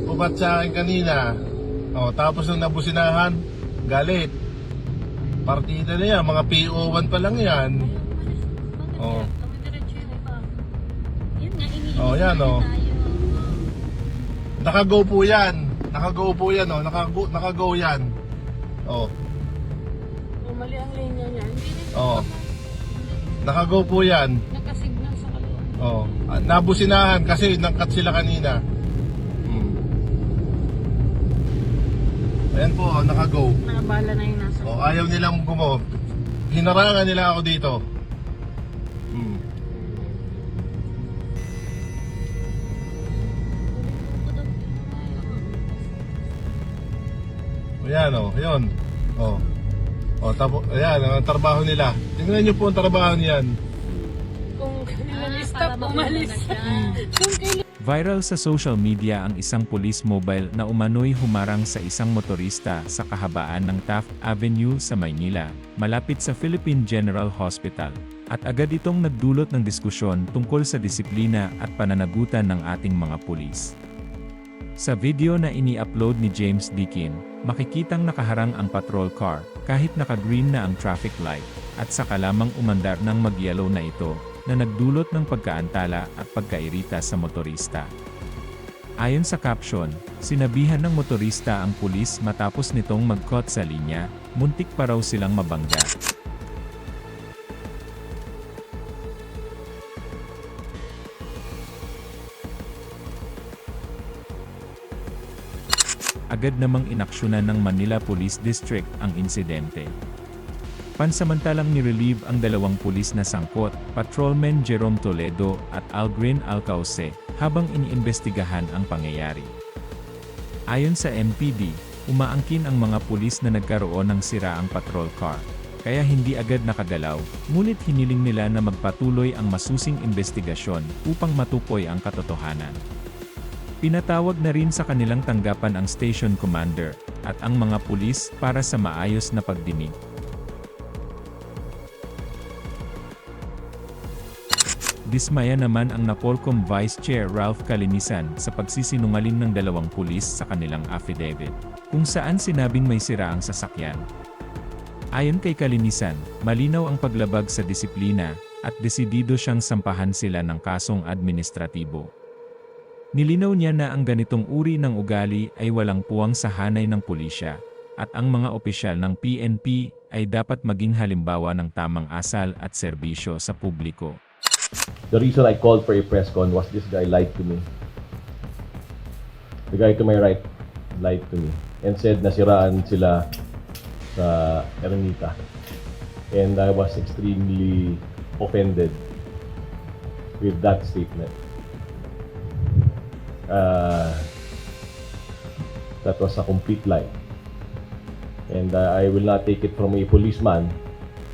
ubat sa akin kanina. Oh, tapos nung nabusinahan, galit. Partida na yan, mga PO1 pa lang yan. Oh. Oh, yan oh. Naka-go po yan. Naka-go po yan oh. Naka-go yan. Oh. Mali ang linya niya. Oh. Naka-go po yan. Nakasignal sa kaliwa. Oh. Nabusinahan kasi nangkat sila kanina. Ayan po, naka-go. Nakabala na yung nasa. Oh, ayaw nilang gumo. Hinarangan nila ako dito. Ayan oh, yun. Oh. Oh, ayan, ang trabaho nila. Tingnan niyo po ang trabaho niyan. Kung kailan stop umalis. Kung kailan Viral sa social media ang isang police mobile na umano'y humarang sa isang motorista sa kahabaan ng Taft Avenue sa Maynila, malapit sa Philippine General Hospital, at agad itong nagdulot ng diskusyon tungkol sa disiplina at pananagutan ng ating mga pulis. Sa video na ini-upload ni James Dikin, makikitang nakaharang ang patrol car, kahit naka-green na ang traffic light, at saka lamang umandar ng mag-yellow na ito, na nagdulot ng pagkaantala at pagkairita sa motorista. Ayon sa caption, sinabihan ng motorista ang pulis matapos nitong mag-cut sa linya, muntik pa raw silang mabangga. Agad namang inaksyonan ng Manila Police District ang insidente. Pansamantalang nirelieve ang dalawang pulis na sangkot, Patrolman Jerome Toledo at Algrin Alcauce, habang iniimbestigahan ang pangyayari. Ayon sa MPD, umaangkin ang mga pulis na nagkaroon ng siraang patrol car, kaya hindi agad nakagalaw, ngunit hiniling nila na magpatuloy ang masusing investigasyon upang matukoy ang katotohanan. Pinatawag na rin sa kanilang tanggapan ang station commander at ang mga pulis para sa maayos na pagdinig. Dismaya naman ang Napolcom Vice Chair Ralph Calinisan sa pagsisinungaling ng dalawang pulis sa kanilang affidavit, kung saan sinabing may sira ang sasakyan. Ayon kay Calinisan, malinaw ang paglabag sa disiplina, at desidido siyang sampahan sila ng kasong administratibo. Nilinaw niya na ang ganitong uri ng ugali ay walang puwang sa hanay ng pulisya, at ang mga opisyal ng PNP ay dapat maging halimbawa ng tamang asal at serbisyo sa publiko. The reason I called for a press con was this guy lied to me. The guy to my right lied to me and said nasiraan sila sa Ermita. And I was extremely offended with that statement. That was a complete lie. And I will not take it from a policeman,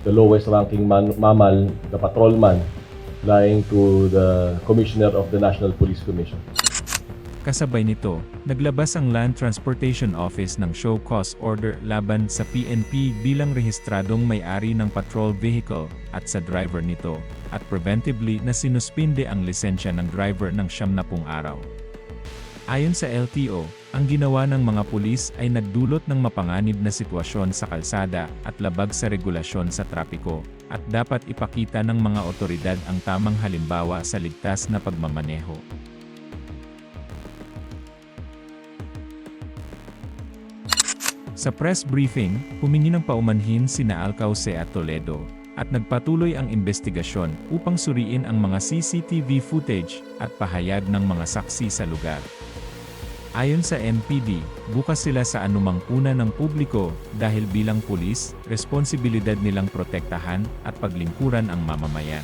the lowest ranking mammal, the patrolman, lying to the Commissioner of the National Police Commission. Kasabay nito, naglabas ang Land Transportation Office ng show cause order laban sa PNP bilang rehistradong may-ari ng patrol vehicle at sa driver nito, at preventively na sinuspinde ang lisensya ng driver ng 70 araw. Ayon sa LTO, ang ginawa ng mga pulis ay nagdulot ng mapanganib na sitwasyon sa kalsada at labag sa regulasyon sa trapiko, at dapat ipakita ng mga otoridad ang tamang halimbawa sa ligtas na pagmamaneho. Sa press briefing, humingi ng paumanhin sina Alcauce at Toledo, at nagpatuloy ang investigasyon upang suriin ang mga CCTV footage at pahayag ng mga saksi sa lugar. Ayon sa MPD, bukas sila sa anumang puna ng publiko dahil bilang pulis, responsibilidad nilang protektahan at paglingkuran ang mamamayan.